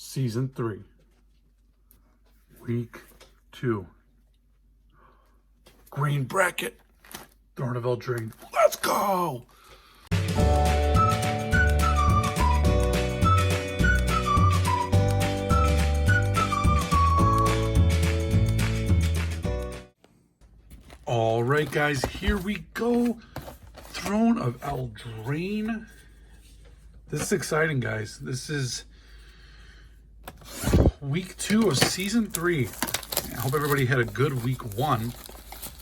Season 3, Week 2. Green bracket, Throne of Eldraine. Let's go! All right, guys, here we go. Throne of Eldraine. This is exciting, guys. This is week 2 of season 3. I hope everybody had a good week 1.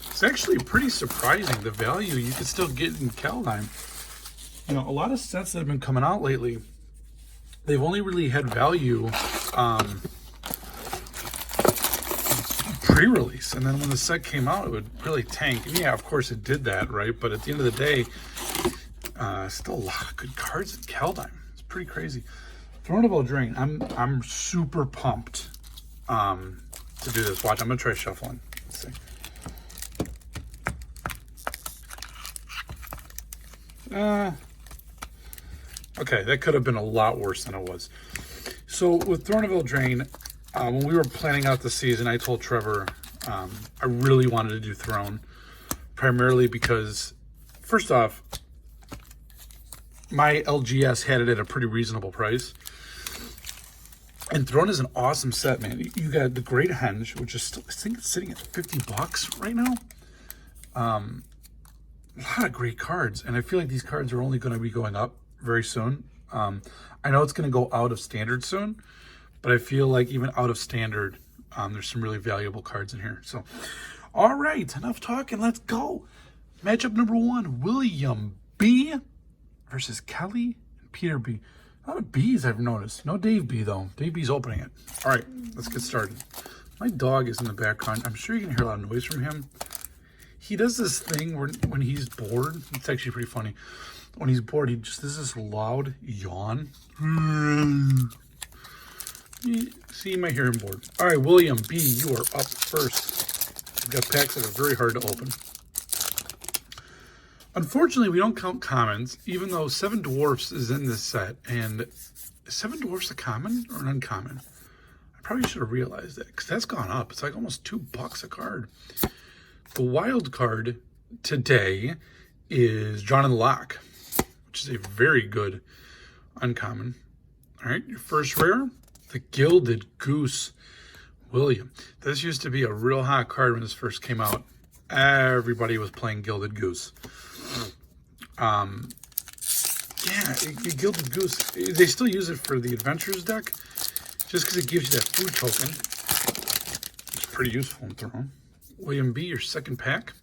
It's actually pretty surprising the value you can still get in Kaldheim. You know, a lot of sets that have been coming out lately, they've only really had value pre-release, and then when the set came out, it would really tank. And yeah, of course it did that, right? But at the end of the day, still a lot of good cards in Kaldheim. It's pretty crazy. Throne of Eldraine, I'm super pumped to do this. Watch, I'm gonna try shuffling. Let's see. Okay, that could have been a lot worse than it was. So with Throne of Eldraine, when we were planning out the season, I told Trevor I really wanted to do Throne, primarily because, first off, my LGS had it at a pretty reasonable price. And Throne is an awesome set, man. You got the Great Henge, which is still, I think it's sitting at $50 right now. A lot of great cards, and I feel like these cards are only going to be going up very soon. I know it's going to go out of standard soon, but I feel like even out of standard, there's some really valuable cards in here. So, all right, enough talking. Let's go. Matchup number 1, William B versus Kelly and Peter B. A lot of B's I've noticed. No Dave B, though. Dave B's opening it. All right, let's get started. My dog is in the background. I'm sure you can hear a lot of noise from him. He does this thing where when he's bored, it's actually pretty funny. When he's bored, he just does this loud yawn. See, you might hear him bored. All right, William B, you are up first. We've got packs that are very hard to open. Unfortunately, we don't count commons, even though 7 Dwarfs is in this set. And is 7 Dwarfs a common or an uncommon? I probably should have realized that, because that's gone up. It's like almost $2 a card. The wild card today is Drawn in the Lock, which is a very good uncommon. All right, your first rare, the Gilded Goose, William. This used to be a real hot card when this first came out. Everybody was playing Gilded Goose. Yeah, Gilded Goose, they still use it for the Adventures deck, just because it gives you that food token. It's pretty useful in Throne. William B, your second pack.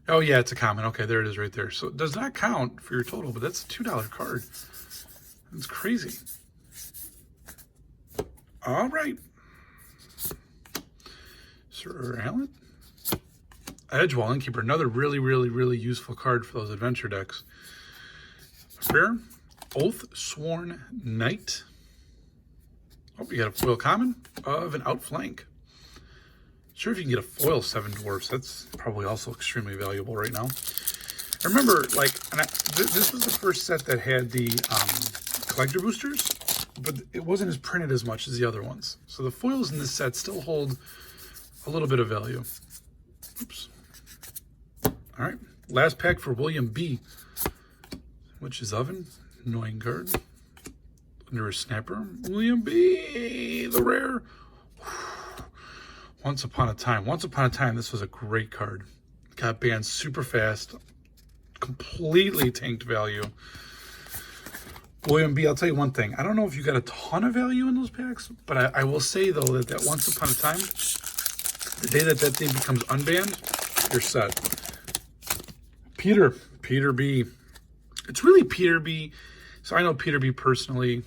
Oh yeah, it's a common. Okay, there it is right there. So it does not count for your total, but that's a $2 card. That's crazy. All right. Sir Alan. Edgewall Innkeeper, another really useful card for those adventure decks. Rare. Oath Sworn Knight. Oh, you got a foil common of an Outflank. Sure, if you can get a foil 7 Dwarfs, that's probably also extremely valuable right now. I remember, like, this was the first set that had the collector boosters, but it wasn't as printed as much as the other ones. So the foils in this set still hold a little bit of value. Oops. All right, last pack for William B, which is Oven, annoying card. Under a Snapper, William B, the rare. Once Upon a Time, this was a great card. Got banned super fast, completely tanked value. William B, I'll tell you one thing. I don't know if you got a ton of value in those packs, but I will say, though, that Once Upon a Time, the day that thing becomes unbanned, you're set. Peter B. It's really Peter B. So I know Peter B personally.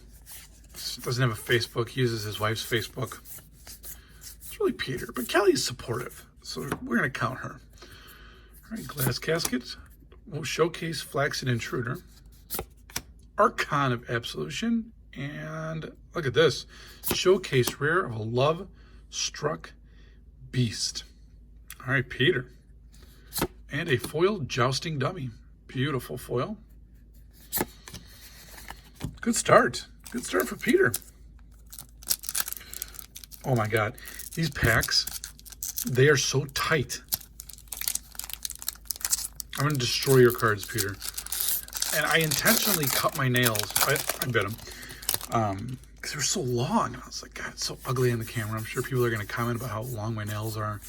Doesn't have a Facebook. He uses his wife's Facebook. It's really Peter, but Kelly's supportive, so we're going to count her. All right, Glass Casket. We'll showcase Flaxen Intruder. Archon of Absolution. And look at this. Showcase rare of a Love Struck Beast. All right, Peter. And a foil Jousting Dummy. Beautiful foil. Good start. Good start for Peter. Oh my God. These packs, they are so tight. I'm going to destroy your cards, Peter. And I intentionally cut my nails. I bit them. Because they're so long. And I was like, God, it's so ugly on the camera. I'm sure people are going to comment about how long my nails are.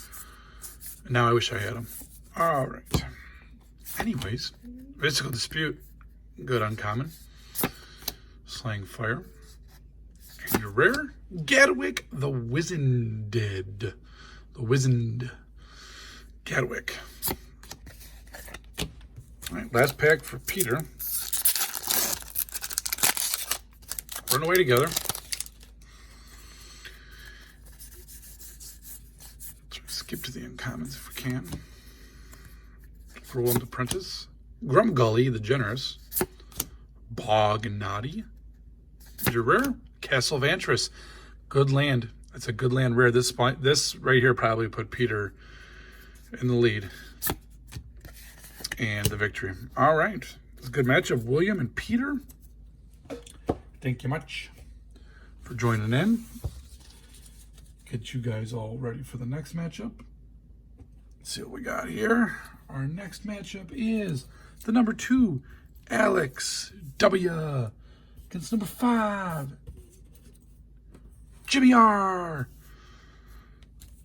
And now I wish I had them. All right. Anyways, Mystical Dispute. Good uncommon. Slaying Fire. And your rare, Gadwick the Wizened. The Wizened Gadwick. All right, last pack for Peter. Run away together. Try to skip to the uncommons if we can. For Willem Apprentice. Grumgully the Generous. Bognaughty. Is your rare? Castle Vantris. Good land. That's a good land rare. This right here probably put Peter in the lead. And the victory. All right. It's a good matchup. William and Peter. Thank you much for joining in. Get you guys all ready for the next matchup. Let's see what we got here. Our next matchup is the number 2, Alex W. Against number 5, Jimmy R.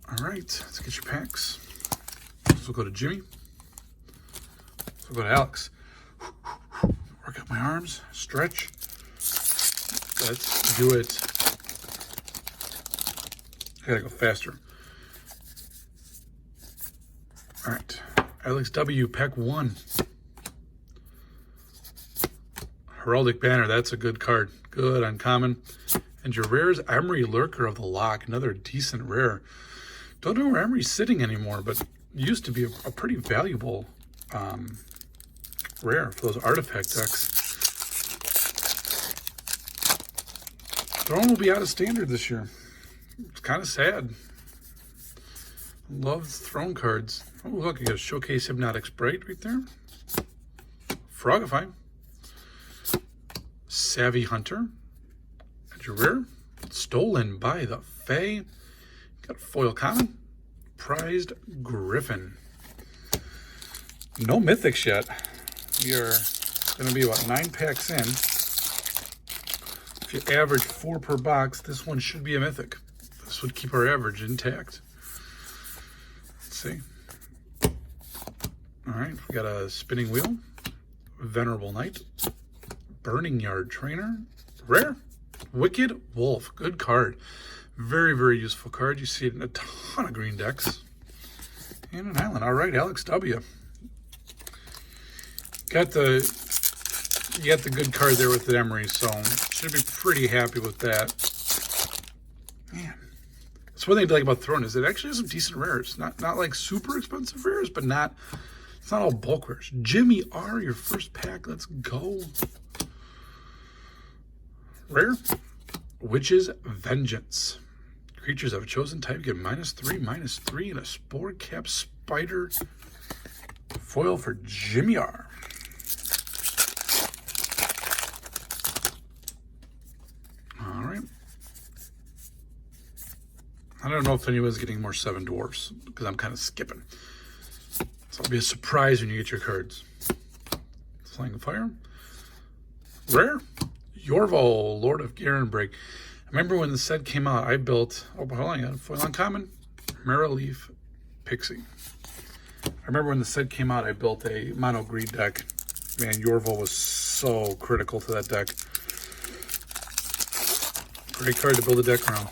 All right. Let's get your packs. So we'll go to Jimmy. So we'll go to Alex. Work out my arms. Stretch. Let's do it. I gotta go faster. All right. Alex W, pack 1. Heraldic Banner, that's a good card. Good, uncommon. And your rare is Emery Lurker of the Lock, another decent rare. Don't know where Emery's sitting anymore, but used to be a pretty valuable rare for those artifact decks. Throne will be out of standard this year. It's kind of sad. Love Throne cards. Oh, look, you got a Showcase Hypnotic Sprite right there. Frogify. Savvy Hunter. And your rare. Stolen by the Fae. Got a foil common. Prized Griffin. No mythics yet. We are going to be about 9 packs in. If you average 4 per box, this one should be a mythic. This would keep our average intact. Let's see. All right, we got a Spinning Wheel, Venerable Knight, Burning Yard Trainer, rare, Wicked Wolf. Good card. Very, very useful card. You see it in a ton of green decks. And an island. All right, Alex W. You got the good card there with the Emery, so should be pretty happy with that. Man, that's one thing I like about Throne is it actually has some decent rares. Not like super expensive rares, but it's not all bulk rares. Jimmy R, your first pack. Let's go. Rare, Witch's Vengeance. Creatures of a chosen type get -3/-3, and a Spore Cap Spider foil for Jimmy R. All right. I don't know if anyone's getting more 7 Dwarfs because I'm kind of skipping. So it'll be a surprise when you get your cards. Flying Fire. Rare, Yorval, Lord of Garenbreak. I remember when the set came out, I built, hold on, I got a foil uncommon, Marrowleaf Pixie. I remember when the set came out, I built a mono green deck. Man, Yorval was so critical to that deck. Great card to build a deck around.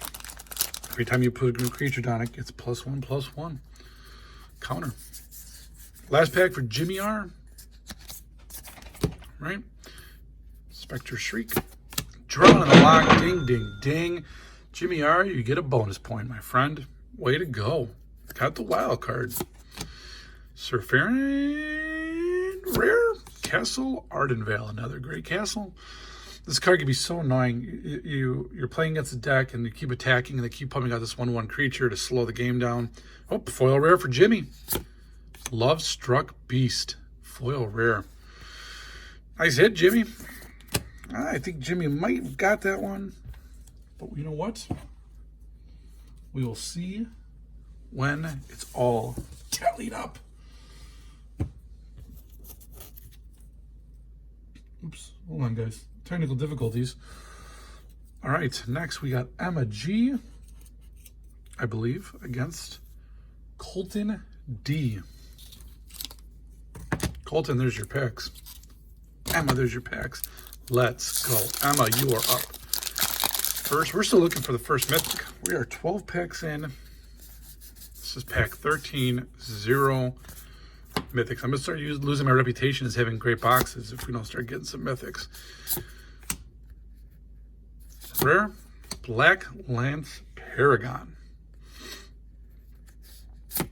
Every time you put a new creature down, it gets +1/+1. Counter. Last pack for Jimmy R. Right? Spectre Shriek. Drawn on the lock. Ding, ding, ding. Jimmy R, you get a bonus point, my friend. Way to go. Got the wild card. Sir Farron. Rare. Castle Ardenvale. Another great castle. This card can be so annoying. You're playing against a deck and you keep attacking and they keep pumping out this 1/1 creature to slow the game down. Oh, foil rare for Jimmy. Love Struck Beast. Foil rare. Nice hit, Jimmy. I think Jimmy might have got that one. But you know what? We will see when it's all tallied up. Oops, hold on, guys. Technical difficulties. All right, next we got Emma G, I believe, against Colton D. Colton, there's your picks. Emma, there's your picks. Let's go. Emma, you are up. First, we're still looking for the first mythic. We are 12 packs in. This is pack 13, 0 mythics. I'm going to start losing my reputation as having great boxes if we don't start getting some mythics. Rare, Black Lance Paragon. All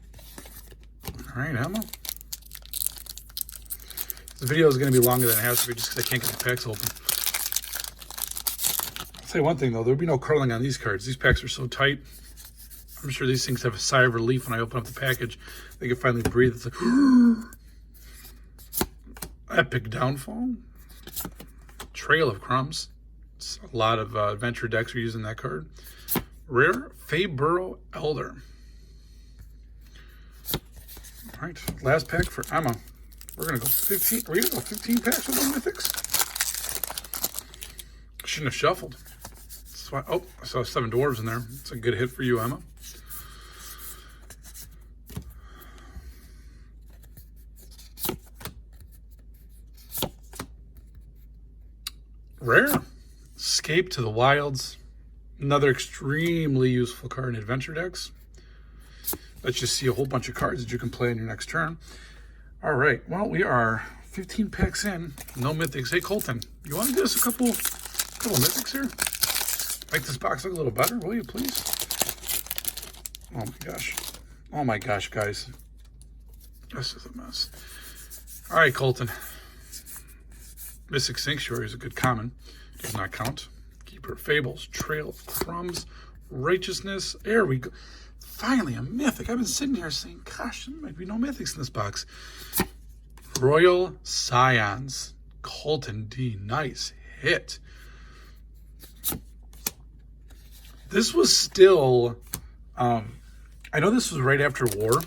right, Emma. This video is going to be longer than it has to be just because I can't get the packs open. I'll say one thing, though. There'll be no curling on these cards. These packs are so tight. I'm sure these things have a sigh of relief when I open up the package. They can finally breathe. It's like, Epic Downfall. Trail of Crumbs. It's a lot of adventure decks are using that card. Rare, Feyburrow Elder. All right, last pack for Emma. We're going to go 15. Are we going to go 15 packs with the mythics? Shouldn't have shuffled. That's why, oh, I saw 7 dwarves in there. It's a good hit for you, Emma. Rare. Escape to the Wilds. Another extremely useful card in adventure decks. Let's just see a whole bunch of cards that you can play in your next turn. All right, well, we are 15 packs in, no mythics. Hey, Colton, you want to get us a couple mythics here? Make this box look a little better, will you, please? Oh, my gosh. Oh, my gosh, guys. This is a mess. All right, Colton. Mystic Sanctuary is a good common. Does not count. Keeper of Fables, Trail of Crumbs, Righteousness. There we go. Finally, a mythic. I've been sitting here saying, gosh, there might be no mythics in this box. Royal Scions. Colton D. Nice hit. This was still, I know this was right after War,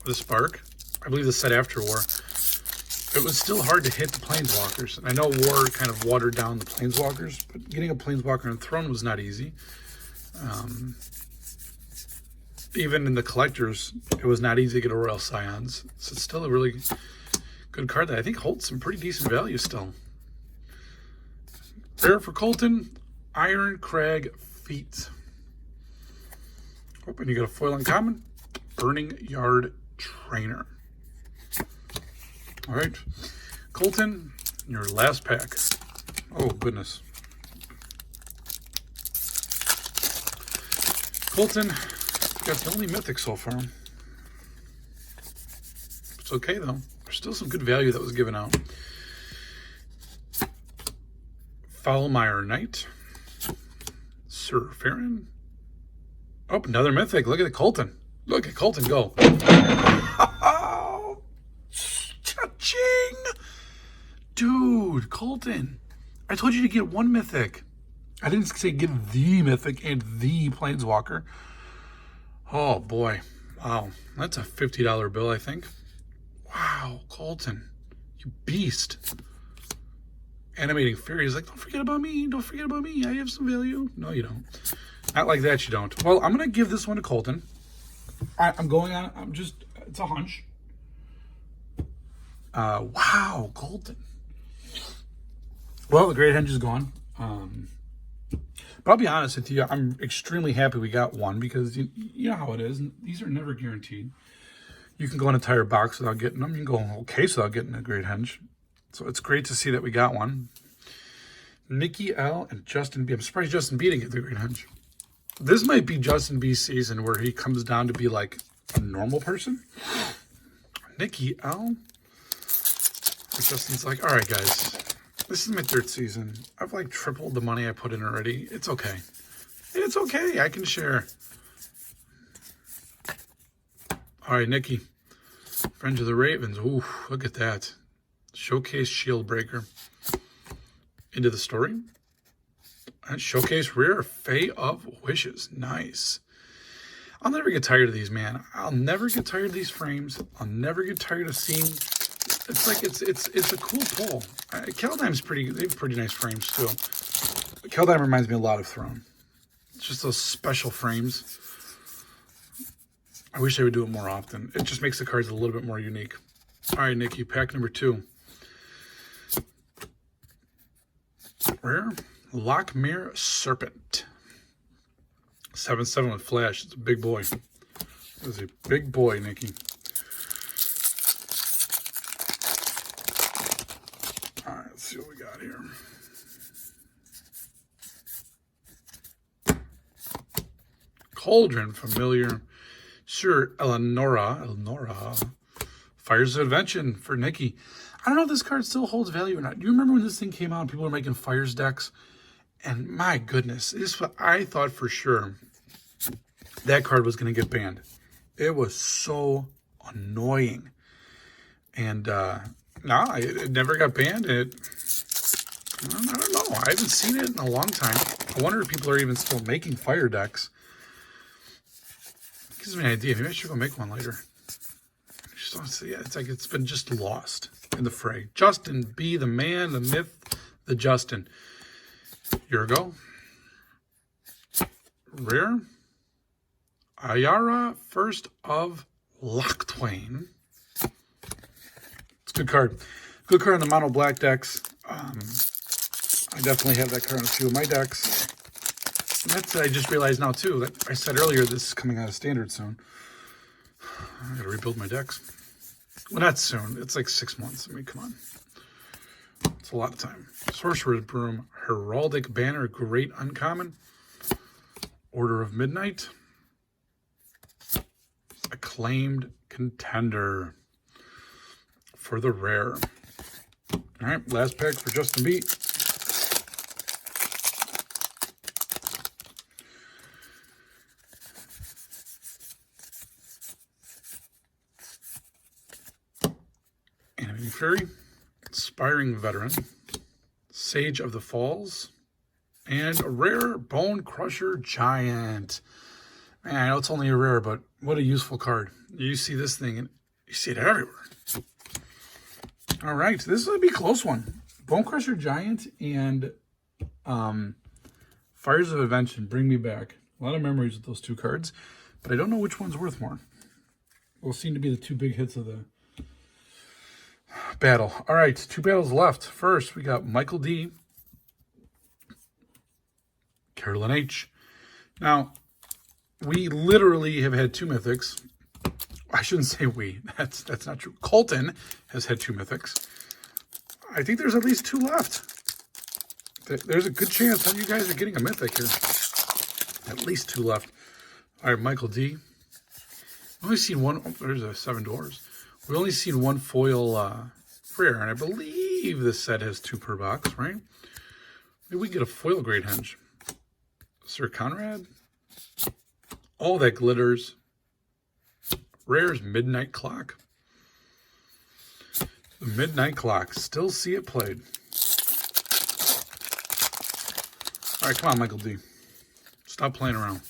the Spark. I believe this set after War. It was still hard to hit the Planeswalkers. And I know War kind of watered down the Planeswalkers, but getting a Planeswalker in Throne was not easy. Even in the collectors, it was not easy to get a Royal Scions. So it's still a really good card that I think holds some pretty decent value still. Rare for Colton, Iron Crag Feet. Oh, and you got a foil uncommon, Burning Yard Trainer. All right, Colton, your last pack. Oh, goodness. Colton, got the only mythic so far. It's okay, though. There's still some good value that was given out. Foulmire Knight. Sir Farron. Oh, another mythic. Look at the Colton. Look at Colton go. Cha-ching! Dude, Colton. I told you to get one mythic. I didn't say get the mythic and the Planeswalker. Oh, boy. Wow. That's a $50 bill, I think. Wow, Colton. You beast. Animating Fairies. Like, don't forget about me. Don't forget about me. I have some value. No, you don't. Not like that, you don't. Well, I'm going to give this one to Colton. I'm going on. It's a hunch. Wow, Colton. Well, the Great Henge is gone. But I'll be honest with you, I'm extremely happy we got one because you know how it is. These are never guaranteed. You can go an entire box without getting them. You can go a whole case without getting a Great Henge. So it's great to see that we got one. Nikki L and Justin B. I'm surprised Justin B didn't get the Great Henge. This might be Justin B's season where he comes down to be like a normal person. Nikki L. Justin's like, all right, guys. This is my 3rd season. I've like tripled the money I put in already. It's okay. It's okay. I can share. All right, Nikki. Friends of the Ravens. Ooh, look at that. Showcase Shield Breaker. Into the story. And Showcase Rare Fae of Wishes. Nice. I'll never get tired of these, man. I'll never get tired of these frames. I'll never get tired of seeing. It's like it's a cool pull. Kaldime's they have pretty nice frames too. Kaldime reminds me a lot of Throne. It's just those special frames. I wish they would do it more often. It just makes the cards a little bit more unique. All right, Nikki, pack number 2. Rare Lockmere Serpent. 7/7 with flash. It's a big boy. It's a big boy, Nikki. All right, let's see what we got here. Cauldron, familiar. Sure, Eleonora. Fires of Invention for Nikki. I don't know if this card still holds value or not. Do you remember when this thing came out and people were making Fires decks? And my goodness, this is what I thought for sure that card was going to get banned. It was so annoying. And no, it never got banned. I don't know. I haven't seen it in a long time. I wonder if people are even still making Fire decks. It gives me an idea. Maybe I should go make one later. I just don't see it. It's like it's been just lost in the fray. Justin B, the man, the myth, the Justin. Yurgo. Rare. Ayara, First of Eldraine. It's a good card. Good card in the mono black decks. I definitely have that card in a few of my decks. And that's, I just realized now too, that I said earlier this is coming out of standard soon. I gotta rebuild my decks. Well, not soon. It's like 6 months. I mean, come on. It's a lot of time. Sorcerer's Broom, Heraldic Banner, Great Uncommon. Order of Midnight. Acclaimed Contender for the rare. All right, last pack for Justin B. Animating Fury, Inspiring Veteran, Sage of the Falls, and a rare Bone Crusher Giant. Man, I know it's only a rare, but what a useful card. You see this thing, and you see it everywhere. All right, this is going to be a close one. Bone Crusher Giant and Fires of Invention bring me back. A lot of memories with those two cards, but I don't know which one's worth more. Will seem to be the two big hits of the battle. All right, 2 battles left. First, we got Michael D. Carolyn H. Now, we literally have had 2 mythics. I shouldn't say we. That's not true. Colton has had 2 mythics. I think there's at least 2 left. There's a good chance one of you guys are getting a mythic here. At least 2 left. All right, Michael D. I've only seen one. Oh, there's a 7 Dwarves. We've only seen 1 foil rare, and I believe this set has 2 per box, right? Maybe we get a foil Great Henge. Sir Conrad. Oh, that glitters. Rare's Midnight Clock. The Midnight Clock. Still see it played. All right, come on, Michael D. Stop playing around.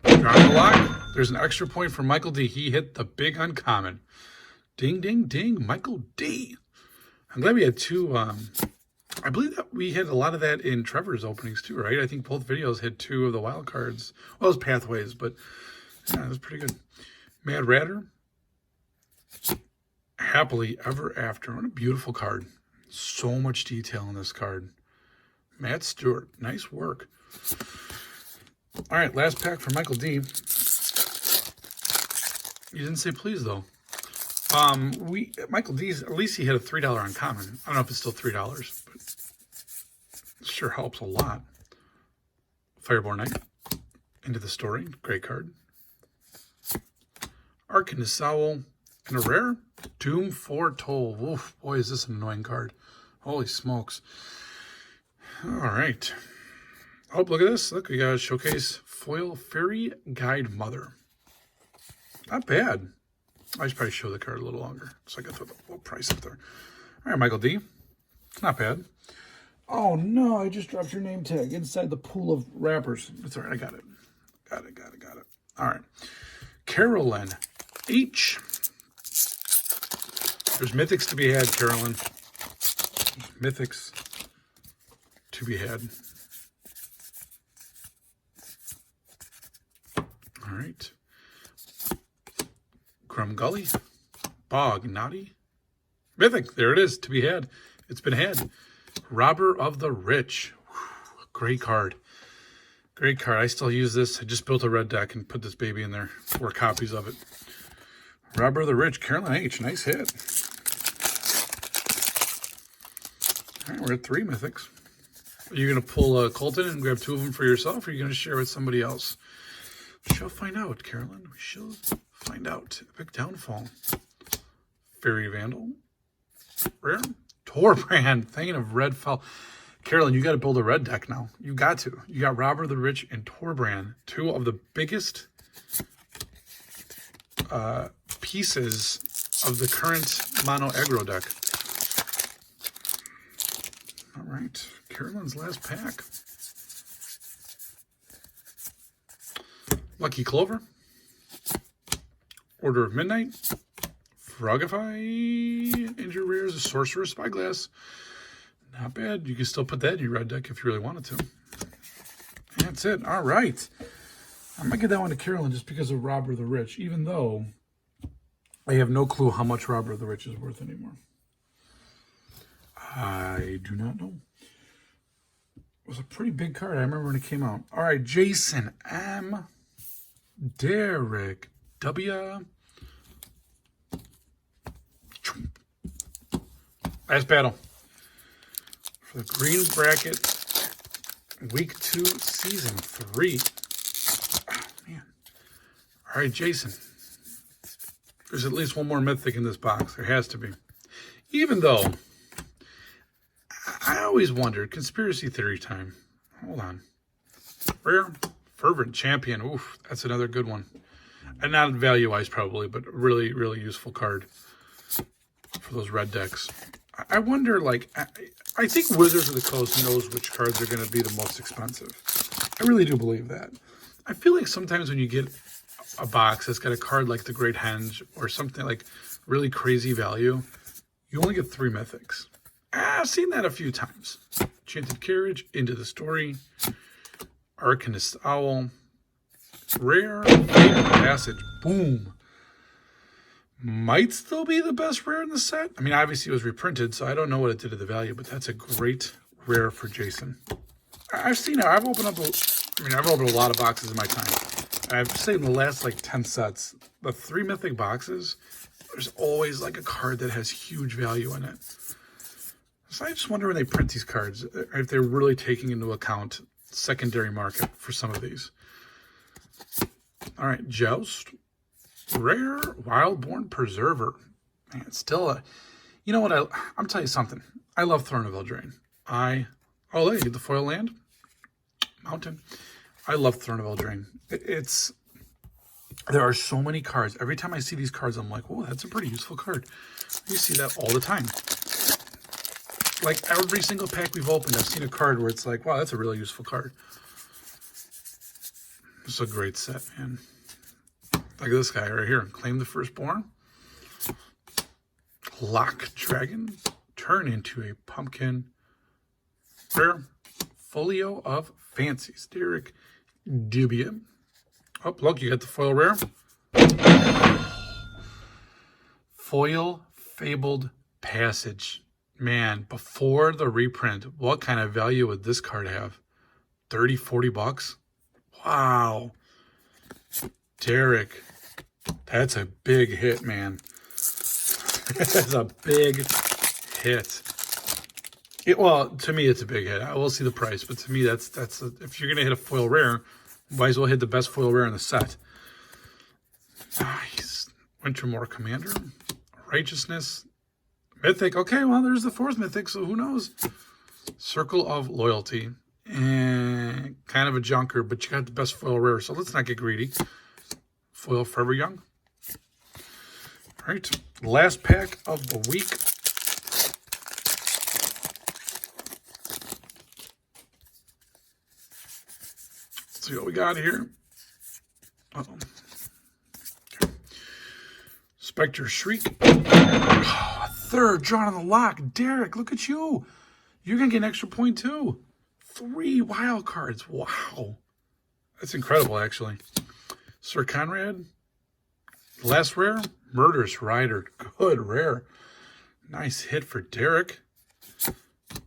Drawing the lock. There's an extra point for Michael D. He hit the big uncommon. Ding, ding, ding. Michael D. I'm glad we had 2... I believe that we had a lot of that in Trevor's openings too, right? I think both videos had 2 of the wild cards. Well, it was Pathways, but yeah, it was pretty good. Mad Ratter. Happily Ever After. What a beautiful card. So much detail in this card. Matt Stewart. Nice work. All right, last pack for Michael D. You didn't say please, though. Michael D's, at least he had a $3 uncommon. I don't know if it's still $3, but it sure helps a lot. Fireborn Knight. Into the Story. Great card. Arcanist Owl. And a rare. Doom Foretold. Woof. Boy, is this an annoying card. Holy smokes. All right. Oh, look at this. Look, we got a showcase foil Fairy Guide Mother. Not bad. I should probably show the card a little longer so I can throw the low price up there. All right, Michael D. Not bad. Oh no, I just dropped your name tag inside the pool of wrappers. It's all right, I got it. Got it. All right. Carolyn H. There's mythics to be had, Carolyn. There's mythics to be had. All right. Grumgully. Bog Naughty. Mythic. There it is. To be had. It's been had. Robber of the Rich. Whew, great card. Great card. I still use this. I just built a red deck and put this baby in there. 4 copies of it. Robber of the Rich. Carolyn H. Nice hit. All right, we're at 3 mythics. Are you going to pull Colton and grab 2 of them for yourself, or are you going to share with somebody else? We shall find out, Carolyn. We shall find out. Epic Downfall. Fairy Vandal. Rare. Torbrand. Thinking of red fell. Carolyn, you got to build a red deck now. You got to. You got Robber the Rich and Torbrand. 2 of the biggest pieces of the current mono aggro deck. All right. Carolyn's last pack. Lucky Clover. Order of Midnight. Frogify. Injured Rares. A Sorcerer Spyglass. Not bad. You can still put that in your red deck if you really wanted to. That's it. All right. I might get that one to Carolyn just because of Robber the Rich, even though I have no clue how much Robber the Rich is worth anymore. I do not know. It was a pretty big card. I remember when it came out. All right, Jason M. Derek W. Last battle. For the green bracket, week 2, season 3. Oh, man. All right, Jason. There's at least one more mythic in this box. There has to be. Even though, I always wondered, conspiracy theory time. Hold on. Rare, Fervent Champion. Oof, that's another good one. And not value-wise probably, but really, really useful card for those red decks. I wonder, like, I think Wizards of the Coast knows which cards are going to be the most expensive. I really do believe that. I feel like sometimes when you get a box that's got a card like the Great Henge or something like really crazy value, you only get 3 mythics. I've seen that a few times. Enchanted Carriage, Into the Story, Arcanist Owl, Rare, Fatal Passage, boom. Might still be the best rare in the set. I mean, obviously it was reprinted, so I don't know what it did to the value, but that's a great rare for Jason. I've seen it. I've opened a lot of boxes in my time. I've say in the last like 10 sets, the 3 mythic boxes, there's always like a card that has huge value in it. So I just wonder when they print these cards, if they're really taking into account secondary market for some of these. All right, Joust. Rare Wildborn Preserver. Man, it's still a... You know what? I'm telling you something. I love Throne of Eldraine. Oh, there you get the foil land. Mountain. I love Throne of Eldraine. There are so many cards. Every time I see these cards, I'm like, whoa, that's a pretty useful card. You see that all the time. Like every single pack we've opened, I've seen a card where it's like, wow, that's a really useful card. It's a great set, man. Like this guy right here. Claim the Firstborn. Lock Dragon. Turn into a pumpkin. Rare. Folio of Fancies. Derek Dubia. Oh, look, you got the foil rare. Foil Fabled Passage. Man, before the reprint, what kind of value would this card have? 30, 40 bucks? Wow. Derek, that's a big hit, man. That's a big hit. Well, to me, it's a big hit. I will see the price, but to me, if you're gonna hit a foil rare, might as well hit the best foil rare in the set. Nice. Wintermoor Commander, Righteousness, Mythic. Okay, well, there's the 4th Mythic, so who knows? Circle of Loyalty, and kind of a junker, but you got the best foil rare, so let's not get greedy. Foil Forever Young. All right, last pack of the week. Let's see what we got here. Uh-oh. Okay. Spectre Shriek. Oh, third drawn on the lock. Derek, look at you. You're going to get an extra point too. 3 wild cards. Wow. That's incredible, actually. Sir Conrad. Last rare. Murderous Rider. Good rare. Nice hit for Derek.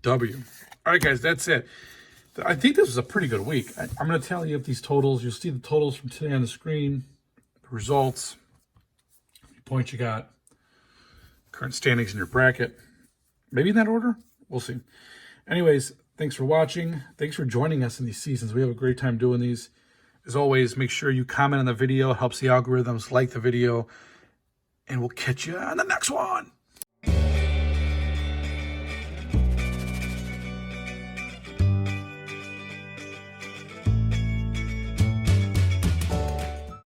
W. All right, guys, that's it. I think this was a pretty good week. I'm going to tally up these totals. You'll see the totals from today on the screen. The results. How many points you got. Current standings in your bracket. Maybe in that order. We'll see. Anyways, thanks for watching. Thanks for joining us in these seasons. We have a great time doing these. As always, make sure you comment on the video. It helps the algorithms. Like the video. And we'll catch you on the next one.